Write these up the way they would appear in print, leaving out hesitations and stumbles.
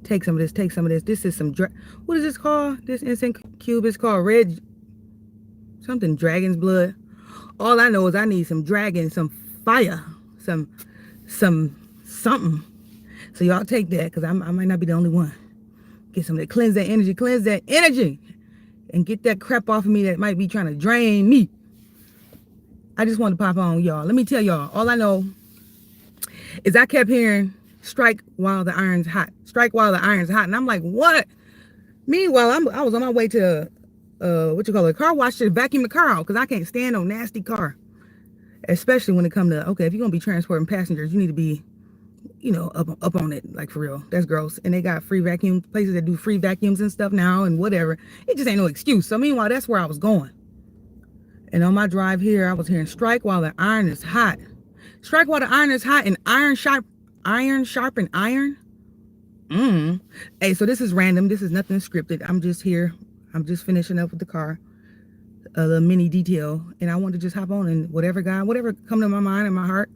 Take some of this, take some of this. This is some, what is this called? This instant cube is called red, something dragon's blood. All I know is I need some dragon, some fire, something. So y'all take that, because I might not be the only one. Get some of that, cleanse that energy, and get that crap off of me that might be trying to drain me. I just wanted to pop on y'all. Let me tell y'all, all I know is I kept hearing, strike while the iron's hot. Strike while the iron's hot. And I'm like, what? Meanwhile, I was on my way to, a car wash to vacuum the car out, because I can't stand no nasty car. Especially when it comes to, okay, if you're going to be transporting passengers, you need to be, you know, up on it, like for real. That's gross. And they got free vacuum, places that do free vacuums and stuff now and whatever. It just ain't no excuse. So meanwhile, that's where I was going. And on my drive here, I was hearing, strike while the iron is hot. Strike while the iron is hot, and iron sharpen iron. Hey, so this is random. This is nothing scripted. I'm just here. I'm just finishing up with the car. A little mini detail. And I want to just hop on and whatever come to my mind and my heart.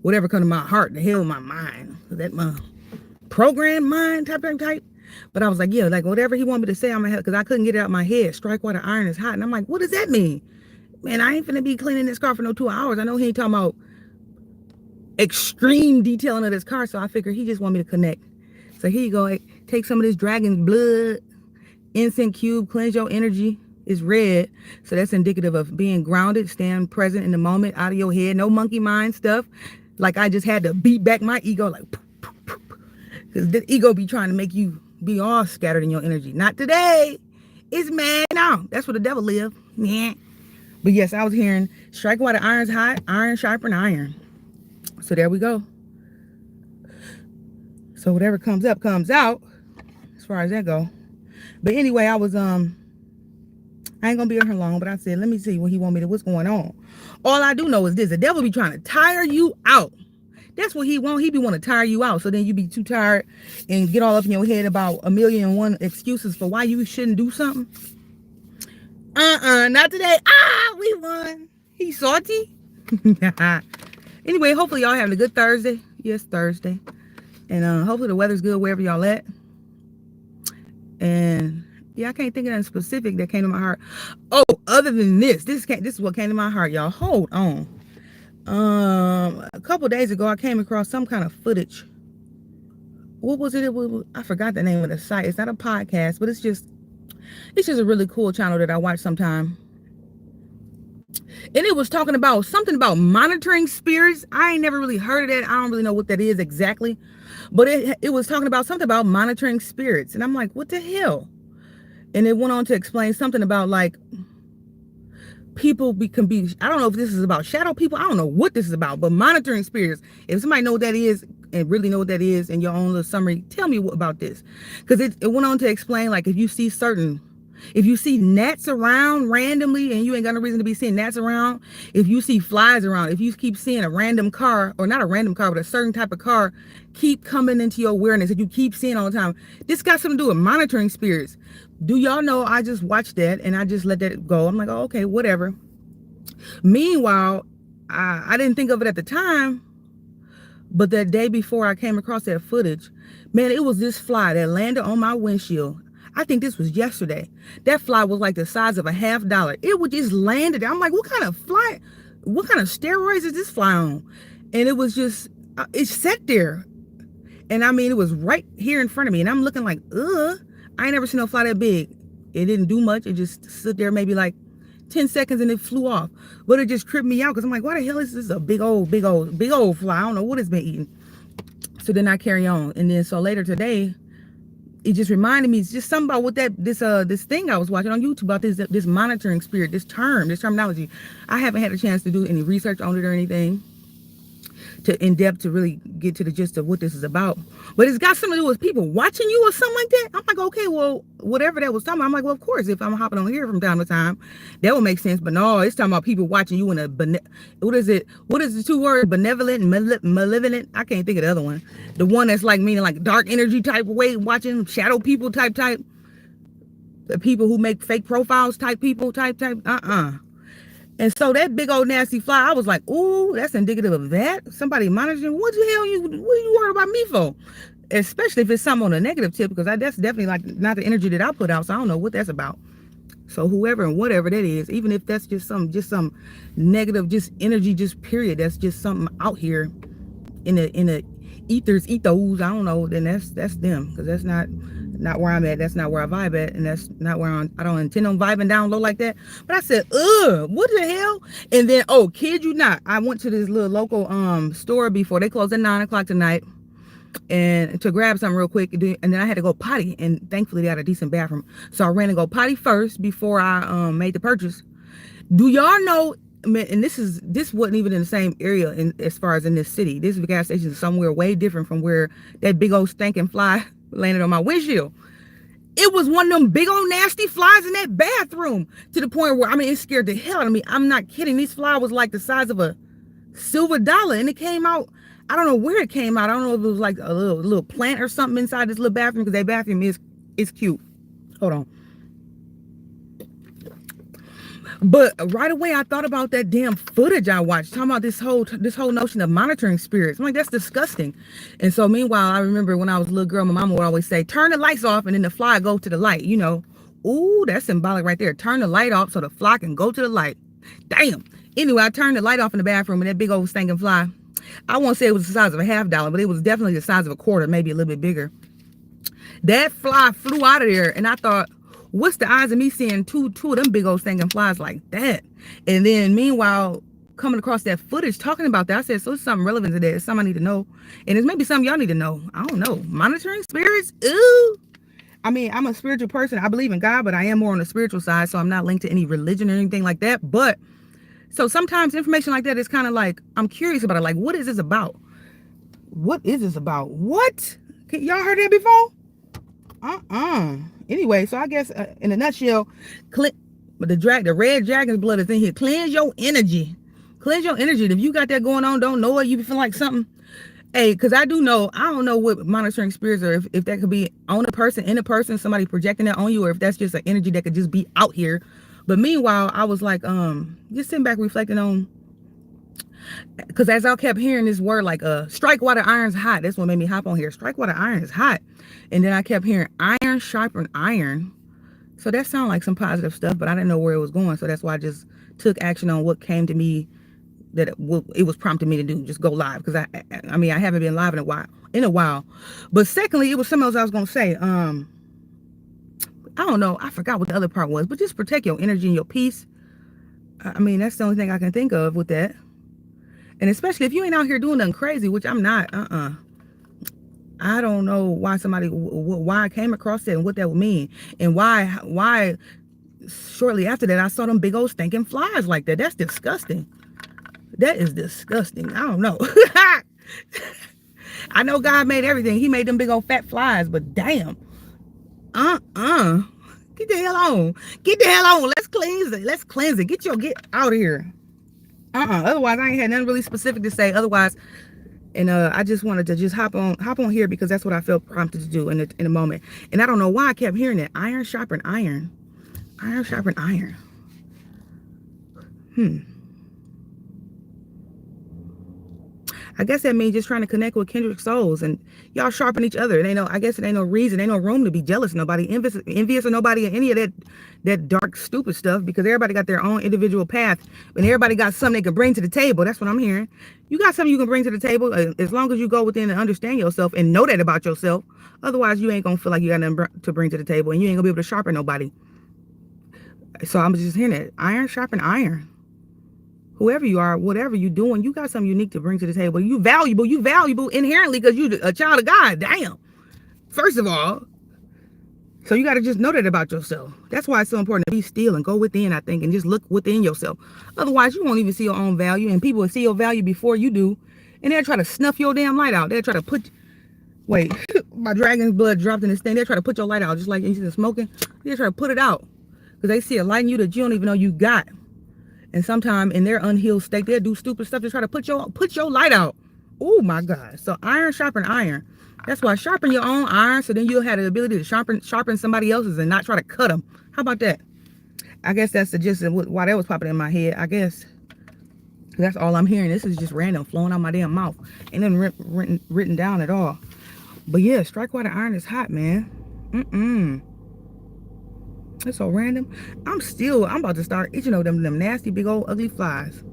Whatever come to my heart, the hell my mind. That my programmed mind type. But I was like, yeah, like whatever he wanted me to say, I'm gonna have, because I couldn't get it out of my head. Strike while the iron is hot. And I'm like, what does that mean? Man, I ain't finna be cleaning this car for no 2 hours. I know he ain't talking about extreme detailing of this car, so I figured he just want me to connect. So here you go. Take some of this dragon's blood, incense cube, cleanse your energy. It's red, so that's indicative of being grounded, stand present in the moment, out of your head, no monkey mind stuff. Like I just had to beat back my ego, like, because the ego be trying to make you be all scattered in your energy. Not today. It's mad now. That's where the devil live. Yeah. But yes, I was hearing, strike while the iron's hot, iron sharpen iron. So there we go. So whatever comes up, comes out, as far as that go. But anyway, I was, I ain't gonna be on here long, but I said, let me see what he want me to, what's going on. All I do know is this, the devil be trying to tire you out. That's what he want. He be want to tire you out. So then you be too tired and get all up in your head about 1,000,001 excuses for why you shouldn't do something. Not today. We won. He's salty. Anyway, hopefully y'all having a good Thursday. Yes, Thursday. And hopefully the weather's good wherever y'all at. And yeah, I can't think of anything specific that came to my heart. Oh, other than this is what came to my heart, y'all. Hold on. A couple days ago, I came across some kind of footage. What was it? I forgot the name of the site. It's not a podcast, but it's just a really cool channel that I watch sometime. And it was talking about something about monitoring spirits. I ain't never really heard of that. I don't really know what that is exactly. But it was talking about something about monitoring spirits. And I'm like, what the hell? And it went on to explain something about like people can be, I don't know if this is about shadow people. I don't know what this is about, but monitoring spirits. If somebody know what that is and really know what that is in your own little summary, tell me about this. Because it went on to explain, like, if you see gnats around randomly and you ain't got no reason to be seeing gnats around, if you see flies around, if you keep seeing a random car, or not a random car, but a certain type of car keep coming into your awareness that you keep seeing all the time, this got something to do with monitoring spirits. Do y'all know I just watched that and I just let that go? I'm like, oh, okay, whatever. Meanwhile, I didn't think of it at the time, but that day before I came across that footage, man, it was this fly that landed on my windshield. I think this was yesterday. That fly was like the size of a $50. It would just landed. I'm like, what kind of fly? What kind of steroids is this fly on? And it was just, it sat there. And I mean, it was right here in front of me. And I'm looking like, I ain't never seen no fly that big. It didn't do much. It just stood there maybe like 10 seconds and it flew off. But it just tripped me out because I'm like, why the hell is this a big old fly? I don't know what it's been eating. So then I carry on. And then so later today, it just reminded me, it's just something about what this thing I was watching on YouTube about this monitoring spirit, this terminology. I haven't had a chance to do any research on it or anything in depth to really get to the gist of what this is about. But it's got something to do with people watching you or something like that. I'm like, okay, well, whatever that was talking about, I'm like, well, of course, if I'm hopping on here from time to time, that would make sense. But no, it's talking about people watching you in a, what is it? What is the two words? Benevolent and malevolent? I can't think of the other one. The one that's like meaning like dark energy type of way, watching shadow people type. The people who make fake profiles type people type. And so that big old nasty fly, I was like, ooh, that's indicative of that. Somebody monitoring. What the hell what are you worried about me for? especially if it's something on a negative tip, because that's definitely like not the energy that I put out. So I don't know what that's about. So whoever and whatever that is, even if that's just some negative, just energy, just period, that's just something out here in the ethos, I don't know, then that's them, because that's not where I'm at. That's not where I vibe at, and that's not where I don't intend on vibing down low like that. But I said, what the hell? And then, oh, kid you not, I went to this little local store before they closed at 9 o'clock tonight, and to grab something real quick, and then I had to go potty, and thankfully they had a decent bathroom, so I ran to go potty first before I made the purchase. Do y'all know, and this wasn't even in the same area as far as in this city. This gas station is somewhere way different from where that big old stinking fly landed on my windshield. It was one of them big old nasty flies in that bathroom, to the point where, I mean, it scared the hell out of me. I'm not kidding. This fly was like the size of a silver dollar, and it came out. I don't know where it came out. I don't know if it was like a little plant or something inside this little bathroom, because that bathroom is cute. Hold on. But right away, I thought about that damn footage I watched, talking about this whole notion of monitoring spirits. I'm like, that's disgusting. And so meanwhile, I remember when I was a little girl, my mama would always say, turn the lights off, and then the fly go to the light, you know. Ooh, that's symbolic right there. Turn the light off so the fly can go to the light. Damn. Anyway, I turned the light off in the bathroom, and that big old stinking fly, I won't say it was the size of a $50, but it was definitely the size of a quarter, maybe a little bit bigger. That fly flew out of there, and I thought, what's the odds of me seeing two of them big old stinking flies like that? And then meanwhile, coming across that footage talking about that, I said, so it's something relevant to that. It's something I need to know. And it's maybe something y'all need to know. I don't know. Monitoring spirits? Ooh. I mean, I'm a spiritual person. I believe in God, but I am more on the spiritual side, so I'm not linked to any religion or anything like that. But so sometimes information like that is kind of like, I'm curious about it. Like, what is this about? What is this about? What? Y'all heard that before? Anyway, so I guess in a nutshell, the red dragon's blood is in here. Cleanse your energy. Cleanse your energy. If you got that going on, don't know it, you feel like something. Hey, because I don't know what monitoring spirits are, if that could be on a person, in a person, somebody projecting that on you, or if that's just an energy that could just be out here. But meanwhile, I was like, just sitting back reflecting on, because as I kept hearing this word, like, strike while the iron's hot. That's what made me hop on here. Strike while the iron is hot. And then I kept hearing iron sharpen iron. So that sounded like some positive stuff, but I didn't know where it was going. So that's why I just took action on what came to me, that it was prompting me to do, just go live. Because I mean, I haven't been live in a while. But secondly, it was something else I was going to say. I don't know. I forgot what the other part was, but just protect your energy and your peace. I mean, that's the only thing I can think of with that. And especially if you ain't out here doing nothing crazy, which I'm not, I don't know why why I came across that and what that would mean. And why shortly after that, I saw them big old stinking flies like that. That's disgusting. That is disgusting. I don't know. I know God made everything. He made them big old fat flies, but damn. Get the hell on. Get the hell on. Let's cleanse it. Let's cleanse it. Get out of here. Otherwise, I ain't had nothing really specific to say. Otherwise, and I just wanted to just hop on here because that's what I felt prompted to do in a moment. And I don't know why I kept hearing that. Iron sharpen iron. Iron sharpen iron. I guess that means just trying to connect with kindred souls, and y'all sharpen each other. I guess it ain't no reason, ain't no room to be jealous of nobody, envious of nobody, or any of that dark, stupid stuff, because everybody got their own individual path, and everybody got something they can bring to the table. That's what I'm hearing. You got something you can bring to the table, as long as you go within and understand yourself and know that about yourself. Otherwise, you ain't gonna feel like you got nothing to bring to the table, and you ain't gonna be able to sharpen nobody. So I'm just hearing that. Iron sharpen iron. Whoever you are, whatever you're doing, you got something unique to bring to the table. You valuable inherently because you're a child of God. Damn. First of all. So you got to just know that about yourself. That's why it's so important to be still and go within, I think, and just look within yourself. Otherwise, you won't even see your own value, and people will see your value before you do, and they'll try to snuff your damn light out. They'll try to put, wait, my dragon's blood dropped in this thing. They'll try to put your light out, just like you see the smoking. They'll try to put it out because they see a light in you that you don't even know you got. And sometimes in their unhealed state, they'll do stupid stuff to try to put your light out. Oh my God. So iron sharpen iron. That's why sharpen your own iron, so then you'll have the ability to sharpen somebody else's and not try to cut them. How about that? I guess that's the gist of why that was popping in my head. I guess that's all I'm hearing. This is just random, flowing out my damn mouth. Ain't nothing written down at all. But yeah, strike while the iron is hot, man. It's so random. I'm about to start itching over them nasty big old ugly flies.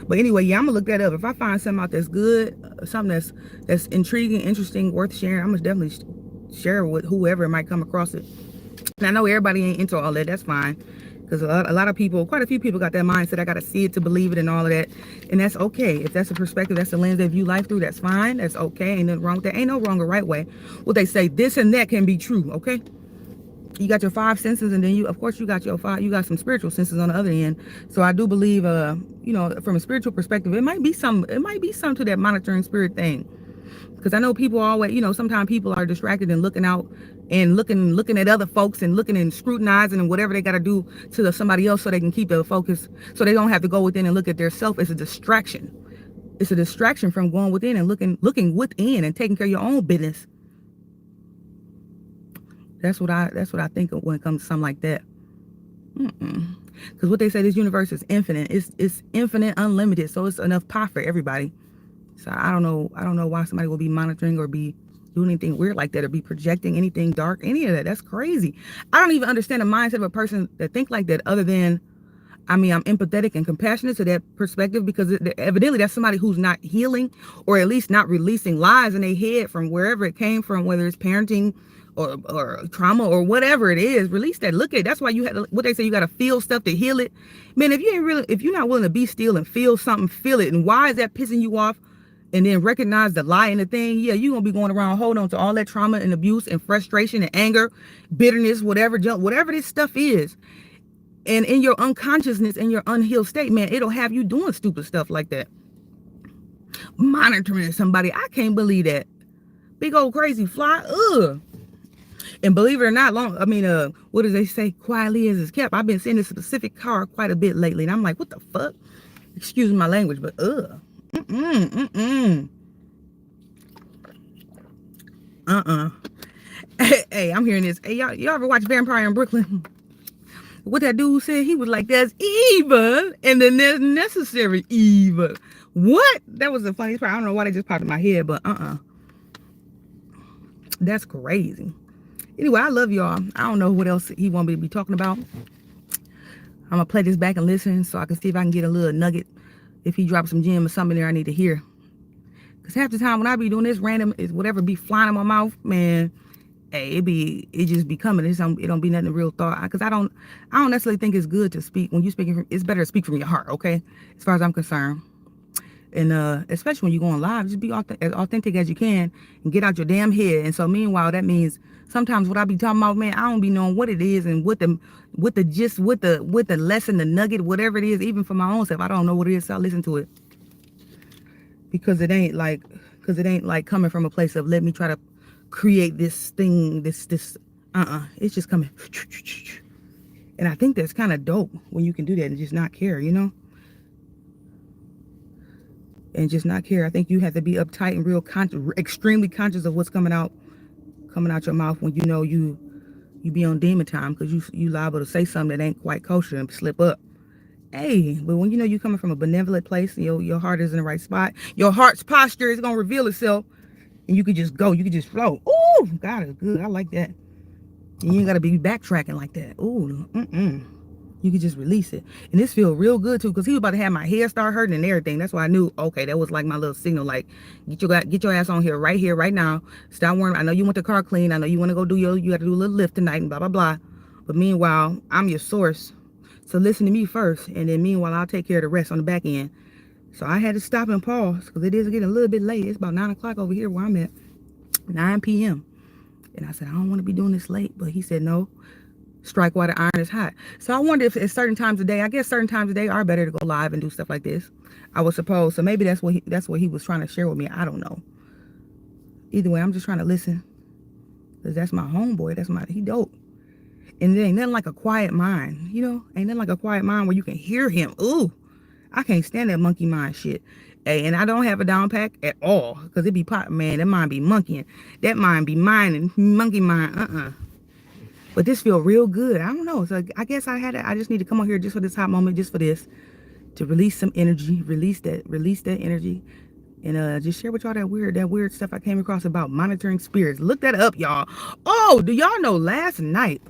But anyway, yeah, I'm gonna look that up. If I find something out that's good, something that's intriguing, interesting, worth sharing, I'm gonna definitely share it with whoever might come across it. And I know everybody ain't into all that. That's fine, because a lot of people, quite a few people, got that mindset. I gotta see it to believe it and all of that, and that's okay. If that's a perspective, that's the lens they view life through. That's fine. That's okay. Ain't nothing wrong with that. Ain't no wrong or right way. What they say, this and that can be true. Okay. You got your five senses, and then of course you got some spiritual senses on the other end. So I do believe, from a spiritual perspective, it might be some to that monitoring spirit thing. Because I know people always, sometimes people are distracted and looking out and looking at other folks and looking and scrutinizing and whatever they got to do to somebody else so they can keep their focus, so they don't have to go within and look at their self. It's a distraction. It's a distraction from going within and looking within and taking care of your own business. That's what I think of when it comes to something like that. Because what they say, this universe is infinite. It's infinite, unlimited. So it's enough pie for everybody. So I don't know why somebody will be monitoring or be doing anything weird like that, or be projecting anything dark, any of that. That's crazy. I don't even understand the mindset of a person that think like that, other than, I'm empathetic and compassionate to that perspective, because evidently that's somebody who's not healing, or at least not releasing lies in their head from wherever it came from, whether it's parenting or trauma or whatever it is. Release that. Look at it. That's why you what they say, you got to feel stuff to heal it. Man, if you're not willing to be still and feel something, feel it. And why is that pissing you off? And then recognize the lie in the thing. Yeah, you're going to be going around holding on to all that trauma and abuse and frustration and anger, bitterness, whatever this stuff is. And in your unconsciousness, in your unhealed state, man, it'll have you doing stupid stuff like that. Monitoring somebody. I can't believe that. Big old crazy fly. Ugh. And believe it or not, what do they say? Quietly as it's kept. I've been seeing this specific car quite a bit lately. And I'm like, what the fuck? Excuse my language, but ugh. Hey, I'm hearing this. Hey, y'all ever watch Vampire in Brooklyn? What that dude said, he was like, there's evil, and then there's necessary evil. What? That was the funniest part. I don't know why they just popped in my head, but that's crazy. Anyway, I love y'all. I don't know what else he want me to be talking about. I'm gonna play this back and listen so I can see if I can get a little nugget. If he drops some gem or something there I need to hear. Because half the time when I be doing this random, is whatever be flying in my mouth, man, hey, it just be coming. It don't be nothing real thought. Because I don't necessarily think it's good to speak. When you speaking, it's better to speak from your heart, okay? As far as I'm concerned. And especially when you're going live, just be as authentic as you can and get out your damn head. And so meanwhile, that means sometimes what I be talking about, man, I don't be knowing what it is and what the lesson, the nugget, whatever it is, even for my own self. I don't know what it is, so I listen to it. Because it ain't like coming from a place of, let me try to create this thing, this it's just coming. And I think that's kind of dope when you can do that and just not care, and just not care. I think you have to be uptight and real extremely conscious of what's coming out your mouth when you be on demon time, because you liable to say something that ain't quite kosher and slip up. Hey, but when you coming from a benevolent place, your heart is in the right spot, your heart's posture is gonna reveal itself, and you could just go, you could just flow. Ooh, God is good. I like that. And you ain't gotta be backtracking like that. Ooh, you could just release it. And this feels real good too, because he was about to have my head start hurting and everything. That's why I knew, okay, that was like my little signal, like, get your ass on here, right now. Stop worrying. I know you want the car clean. I know you want to go you got to do a little lift tonight and blah, blah, blah. But meanwhile, I'm your source. So listen to me first. And then meanwhile, I'll take care of the rest on the back end. So I had to stop and pause, because it is getting a little bit late. It's about 9 o'clock over here where I'm at, 9 p.m. And I said, I don't want to be doing this late. But he said, no. Strike while the iron is hot. So I wonder if at certain times of day, I guess certain times of day are better to go live and do stuff like this, I would suppose. So maybe that's what he was trying to share with me. I don't know. Either way, I'm just trying to listen, because that's my homeboy. He dope. And there ain't nothing like a quiet mind, ain't nothing like a quiet mind where you can hear him. Ooh, I can't stand that monkey mind shit. Hey, and I don't have a down pack at all, because it be pop, man. That mind be monkeying. That mind be mining, monkey mind. But this feel real good. I don't know. So I guess I just need to come on here just for this hot moment, just for this, to release some energy, release that energy, and just share with y'all that weird stuff I came across about monitoring spirits. Look that up, y'all. Oh, do y'all know last night?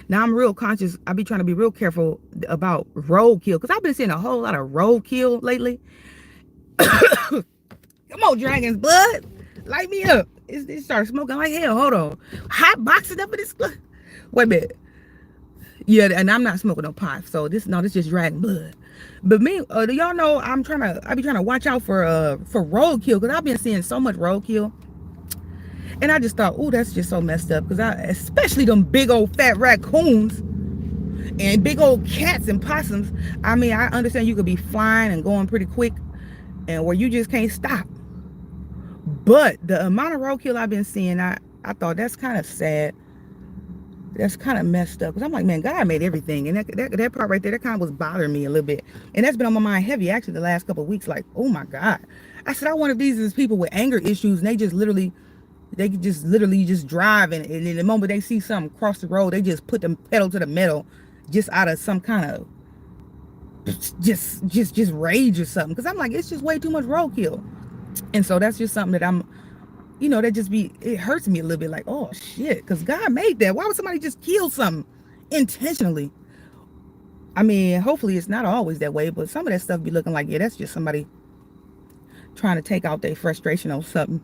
Now I'm real conscious. I be trying to be real careful about roadkill because I've been seeing a whole lot of roadkill lately. Come on, dragon's blood, light me up. It started smoking like hell. Hold on, hot boxing up in this. Wait a minute. Yeah, and I'm not smoking no pot, so this just dragon blood. But me, do y'all know I be trying to watch out for roadkill because I've been seeing so much roadkill, and I just thought, oh, that's just so messed up because especially them big old fat raccoons and big old cats and possums. I mean, I understand you could be flying and going pretty quick, and where you just can't stop. But the amount of roadkill I've been seeing, I thought that's kind of sad. That's kind of messed up because I'm like, man, God made everything, and that part right there, that kind of was bothering me a little bit, and that's been on my mind heavy actually the last couple of weeks. Like, oh my God, I said, I wonder if these is people with anger issues, and they just literally just drive, and in the moment they see something cross the road, they just put the pedal to the metal, just out of some kind of just rage or something. Because I'm like, it's just way too much roadkill, and so that's just something that I'm. It hurts me a little bit, like, oh shit, because God made that. Why would somebody just kill something intentionally? I mean, hopefully it's not always that way, but some of that stuff be looking like, yeah, that's just somebody trying to take out their frustration on something.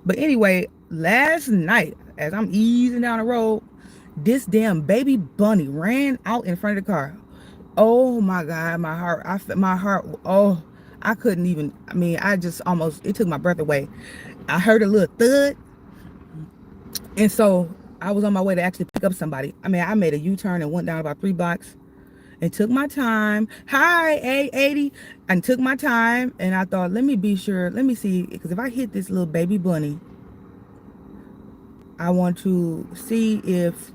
But anyway, last night, as I'm easing down the road, this damn baby bunny ran out in front of the car. Oh my God, my heart, oh, I couldn't even, I mean, it took my breath away. I heard a little thud, and so I was on my way to actually pick up somebody. I mean, I made a U-turn and went down about 3 blocks and took my time. Hi, A80. And took my time, and I thought, let me be sure, let me see, because if I hit this little baby bunny, I want to see if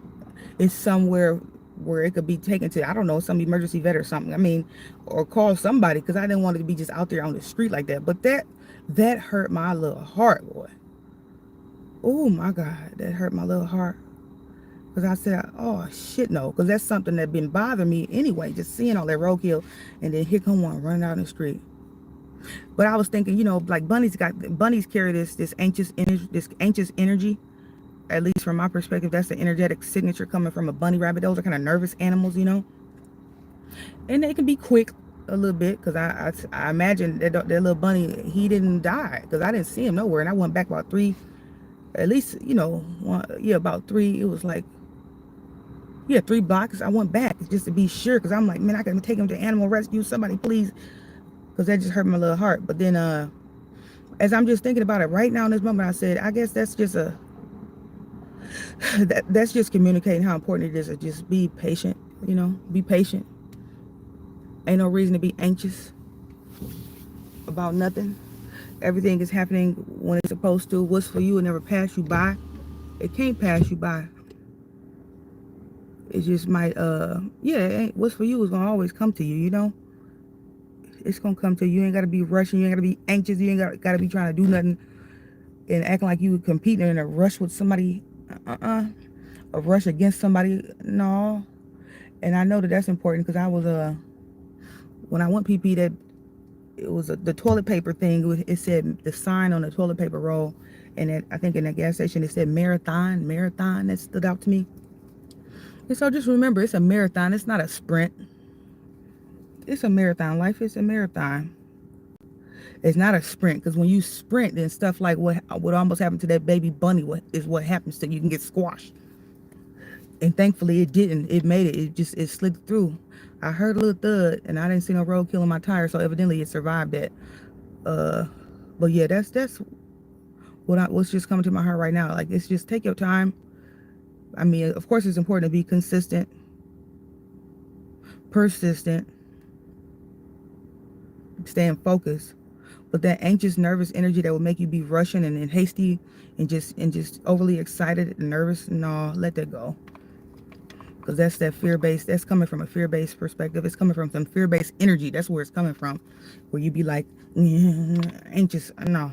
it's somewhere where it could be taken to, I don't know, some emergency vet or something. I mean, or call somebody, because I didn't want it to be just out there on the street like that. But that hurt my little heart, boy. Oh my God, that hurt my little heart. Because I said, oh shit, no. Because that's something that been bothering me anyway, just seeing all that roadkill, and then here come one running out in the street. But I was thinking, like bunnies carry this anxious energy. At least from my perspective, that's the energetic signature coming from a bunny rabbit. Those are kind of nervous animals, and they can be quick a little bit, because I imagine that little bunny, he didn't die, because I didn't see him nowhere, and I went back about 3, at least, about 3. It was like, 3 blocks. I went back just to be sure, because I'm like, man, I can take him to animal rescue, somebody please, because that just hurt my little heart. But then as I'm just thinking about it right now in this moment, I said, I guess that's just that's just communicating how important it is to just be patient. Be patient. Ain't no reason to be anxious about nothing. Everything is happening when it's supposed to. What's for you will never pass you by. It can't pass you by. It just might, what's for you is going to always come to you, It's going to come to you. You ain't got to be rushing. You ain't got to be anxious. You ain't got to be trying to do nothing and acting like you competing in a rush with somebody. A rush against somebody. No. And I know that's important, because I was, when I went PP, that it was the toilet paper thing. It said the sign on the toilet paper roll, and I think in the gas station it said marathon. That stood out to me. And so just remember, it's a marathon. It's not a sprint. It's a marathon. Life is a marathon. It's not a sprint, because when you sprint, then stuff like what almost happened to that baby bunny is what happens to you. You can get squashed. And thankfully it didn't. It made it. It slid through. I heard a little thud, and I didn't see no roadkill in my tire, so evidently it survived that. But yeah, that's what's just coming to my heart right now. Like, it's just take your time. I mean, of course, it's important to be consistent, persistent, staying focused. But that anxious, nervous energy that will make you be rushing and hasty and just overly excited and nervous, no, let that go. Because that's that fear-based, that's coming from a fear-based perspective. It's coming from some fear-based energy. That's where it's coming from. Where you be like, anxious. No.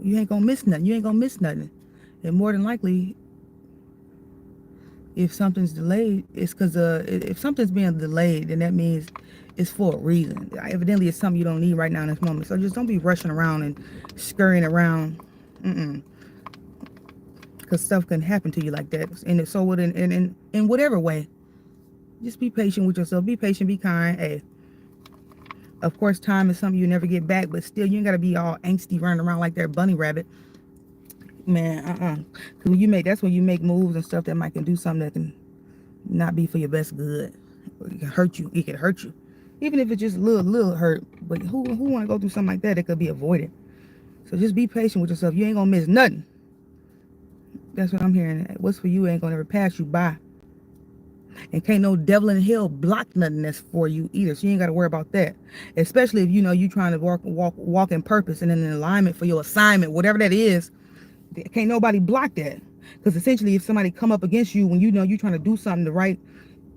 You ain't going to miss nothing. And more than likely, if something's delayed, it's because if something's being delayed, then that means it's for a reason. Evidently, it's something you don't need right now in this moment. So just don't be rushing around and scurrying around. Because stuff can happen to you like that. And so in whatever way, just be patient with yourself. Be patient, be kind. Hey, of course, time is something you never get back, but still, you ain't got to be all angsty running around like that bunny rabbit. Man, Because that's when you make moves and stuff that might can do something that can not be for your best good. It can hurt you. It can hurt you. Even if it's just a little hurt. But who want to go through something like that? It could be avoided. So just be patient with yourself. You ain't going to miss nothing. That's what I'm hearing. What's for you ain't going to ever pass you by. And can't no devil in hell block nothing that's for you either. So you ain't got to worry about that. Especially if you trying to walk in purpose and in alignment for your assignment, whatever that is. Can't nobody block that. Because essentially, if somebody come up against you when you're trying to do something the right,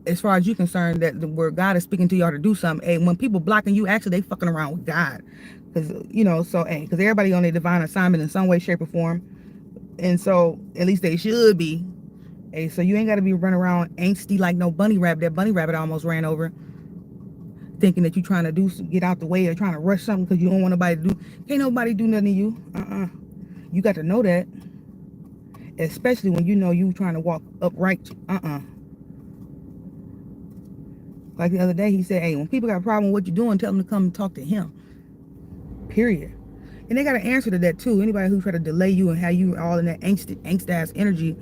as far as you're concerned, that where God is speaking to y'all to do something, hey, when people blocking you, actually they fucking around with God. Because because everybody on their divine assignment in some way, shape, or form. And so at least they should be. Hey, so you ain't got to be running around angsty like no bunny rabbit. That bunny rabbit almost ran over, thinking that you trying to get out the way or trying to rush something because you don't want nobody to do. Can't nobody do nothing to you. You got to know that, especially when you trying to walk upright. Like the other day, he said, hey, when people got a problem with what you're doing, tell them to come and talk to him. Period. And they got an answer to that too. Anybody who try to delay you and have you all in that angst ass energy,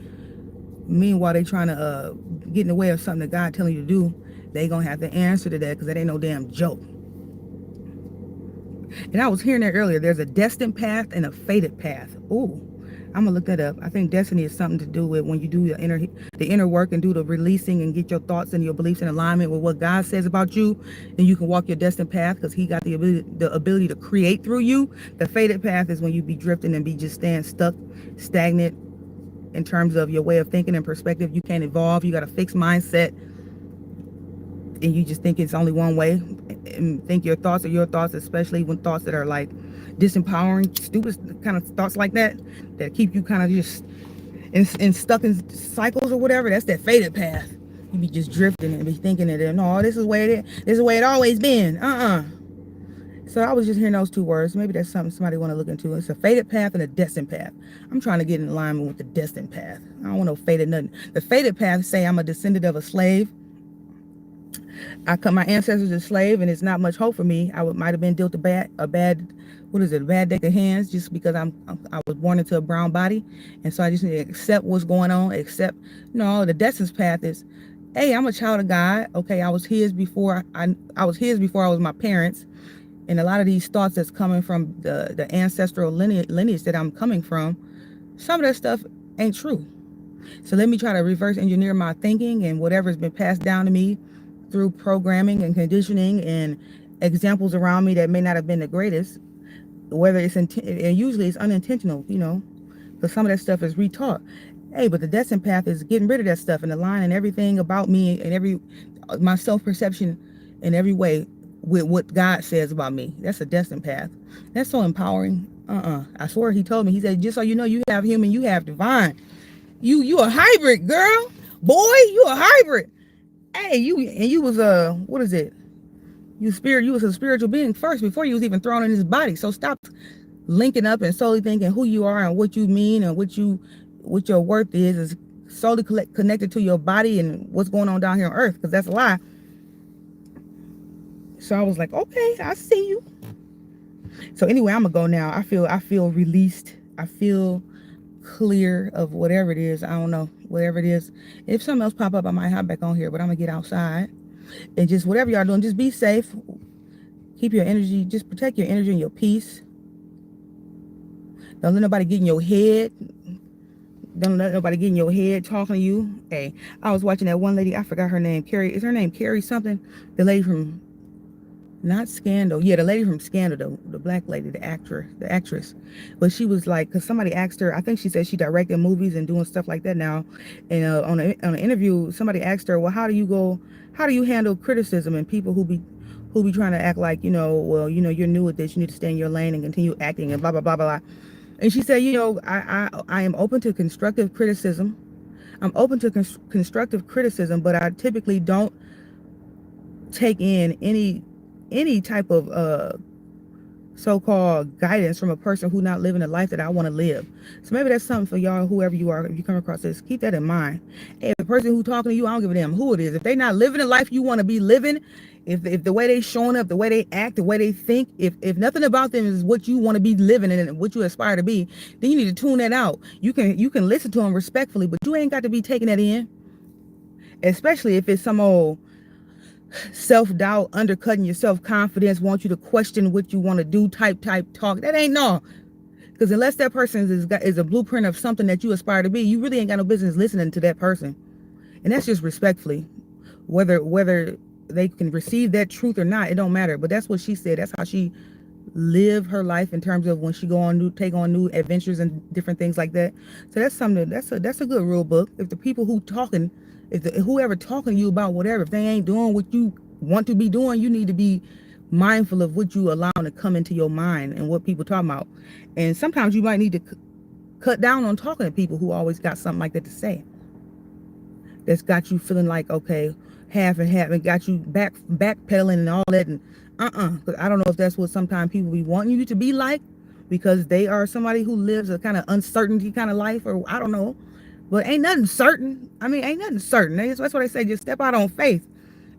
meanwhile they trying to get in the way of something that God telling you to do, they gonna have to answer to that, because that ain't no damn joke. And I was hearing that earlier. There's a destined path and a fated path. Ooh, I'm gonna look that up. I think destiny is something to do with when you do the inner work and do the releasing and get your thoughts and your beliefs in alignment with what God says about you, then you can walk your destined path, because he got the ability to create through you. The fated path is when you be drifting and be just staying stuck, stagnant in terms of your way of thinking and perspective. You can't evolve. You got a fixed mindset, and you just think it's only one way, and think your thoughts are your thoughts, especially when thoughts that are like disempowering, stupid kind of thoughts like that keep you kind of just stuck in cycles or whatever. That's that fated path. You be just drifting and be thinking that, no, this is the way it is. This is the way it always been. So I was just hearing those two words. Maybe that's something somebody want to look into. It's a fated path and a destined path. I'm trying to get in alignment with the destined path. I don't want no fated nothing. The fated path say I'm a descendant of a slave. My ancestors are slave, and it's not much hope for me. I might have been dealt a bad deck of hands, just because I was born into a brown body, and so I just need to accept what's going on. The destined path is, hey, I'm a child of God. Okay, I was his before I was my parents, and a lot of these thoughts that's coming from the ancestral lineage that I'm coming from, some of that stuff ain't true. So let me try to reverse engineer my thinking and whatever's been passed down to me through programming and conditioning and examples around me that may not have been the greatest, whether it's and usually it's unintentional, because some of that stuff is retaught. Hey, but the destined path is getting rid of that stuff and aligning everything about me and my self-perception in every way with what God says about me. That's a destined path. That's so empowering. I swear he told me, he said, just so you know, you have human, you have divine. You a hybrid, girl. Boy, you a hybrid. Hey, you was what is it? You was a spiritual being first before you was even thrown in this body. So stop linking up and solely thinking who you are and what you mean and what your worth is solely connected to your body and what's going on down here on earth, because that's a lie. So I was like, okay, I see you. So anyway, I'm gonna go now. I feel released. I feel clear of whatever it is. I don't know, whatever it is. If something else pop up, I might hop back on here, but I'm gonna get outside and just whatever y'all doing, just be safe. Keep your energy, just protect your energy and your peace. Don't let nobody get in your head. Don't let nobody get in your head talking to you. Hey, I was watching that one lady, I forgot her name. Carrie, is her name Carrie something? The lady from, not Scandal. Yeah, the lady from Scandal, the black lady, the actress. But she was like, because somebody asked her, I think she said she directed movies and doing stuff like that now. And on an interview, somebody asked her, well, how do you handle criticism and people who be trying to act like, well, you're new at this, you need to stay in your lane and continue acting and blah, blah, blah, blah. And she said, I am open to constructive criticism. I'm open to constructive criticism, but I typically don't take in any type of so-called guidance from a person who's not living the life that I want to live. So maybe that's something for y'all, whoever you are, if you come across this, keep that in mind. If the person who's talking to you, I don't give a damn who it is. If they're not living the life you want to be living, if the way they showing up, the way they act, the way they think, if nothing about them is what you want to be living and what you aspire to be, then you need to tune that out. You can listen to them respectfully, but you ain't got to be taking that in. Especially if it's some old self-doubt, undercutting your self-confidence, want you to question what you want to do type talk. That ain't no. Because unless that person is a blueprint of something that you aspire to be, you really ain't got no business listening to that person. And that's just respectfully. Whether they can receive that truth or not, it don't matter. But that's what she said. That's how she lived her life in terms of when she take on new adventures and different things like that. So that's something that's a good rule book. If the people whoever talking to you about whatever, if they ain't doing what you want to be doing, you need to be mindful of what you allow to come into your mind and what people talking about. And sometimes you might need to cut down on talking to people who always got something like that to say. That's got you feeling like, okay, half and half, and got you backpedaling and all that. And because I don't know if that's what sometimes people be wanting you to be like, because they are somebody who lives a kind of uncertainty kind of life, or I don't know. But ain't nothing certain. I mean, ain't nothing certain. That's what they say. Just step out on faith.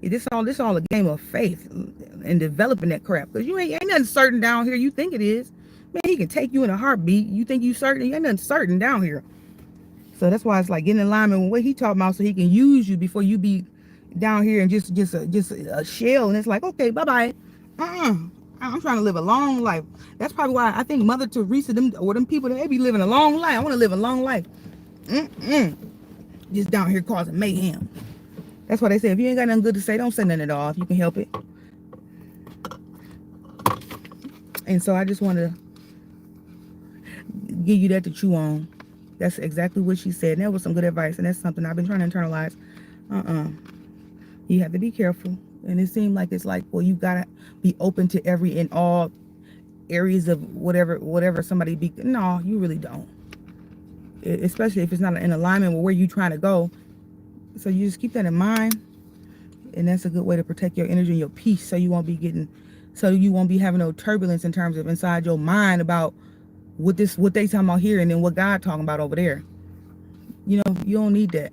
This all a game of faith and developing that crap. Because you ain't nothing certain down here. You think it is. Man, he can take you in a heartbeat. You think you certain. You ain't nothing certain down here. So that's why it's like getting in alignment with what he talking about, so he can use you before you be down here and just a shell. And it's like, okay, bye-bye. I'm trying to live a long life. That's probably why I think Mother Teresa, them people, they be living a long life. I want to live a long life. Just down here causing mayhem. That's why they say, if you ain't got nothing good to say, don't say nothing at all if you can help it. And so I just want to give you that to chew on. That's exactly what she said. And that was some good advice. And that's something I've been trying to internalize. You have to be careful. And it seemed like it's like, well, you got to be open to every and all areas of whatever somebody be. No, you really don't. Especially if it's not in alignment with where you're trying to go. So you just keep that in mind. And that's a good way to protect your energy and your peace, so you won't be having no turbulence in terms of inside your mind about what they talking about here and then what God talking about over there. You know, you don't need that.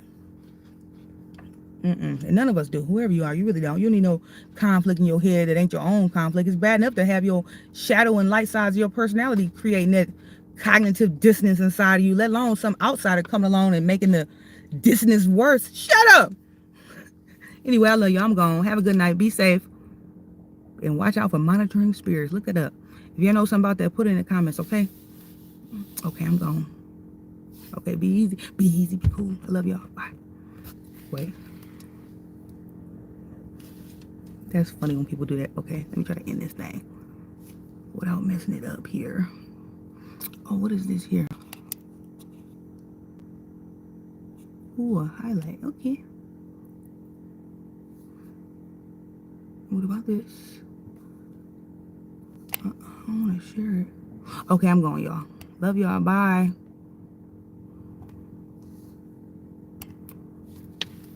And none of us do. Whoever you are, you really don't. You don't need no conflict in your head that ain't your own conflict. It's bad enough to have your shadow and light sides of your personality creating that cognitive dissonance inside of you, let alone some outsider coming along and making the dissonance worse. Shut up. Anyway, I love you. I'm gone. Have a good night. Be safe. And watch out for monitoring spirits. Look it up. If you know something about that, put it in the comments, okay? Okay, I'm gone. Okay, be easy. Be easy. Be cool. I love y'all. Bye. Wait. That's funny when people do that. Okay, let me try to end this thing without messing it up here. Oh, what is this here? Ooh, a highlight. Okay. What about this? I want to share it. Okay, I'm going, y'all. Love y'all. Bye.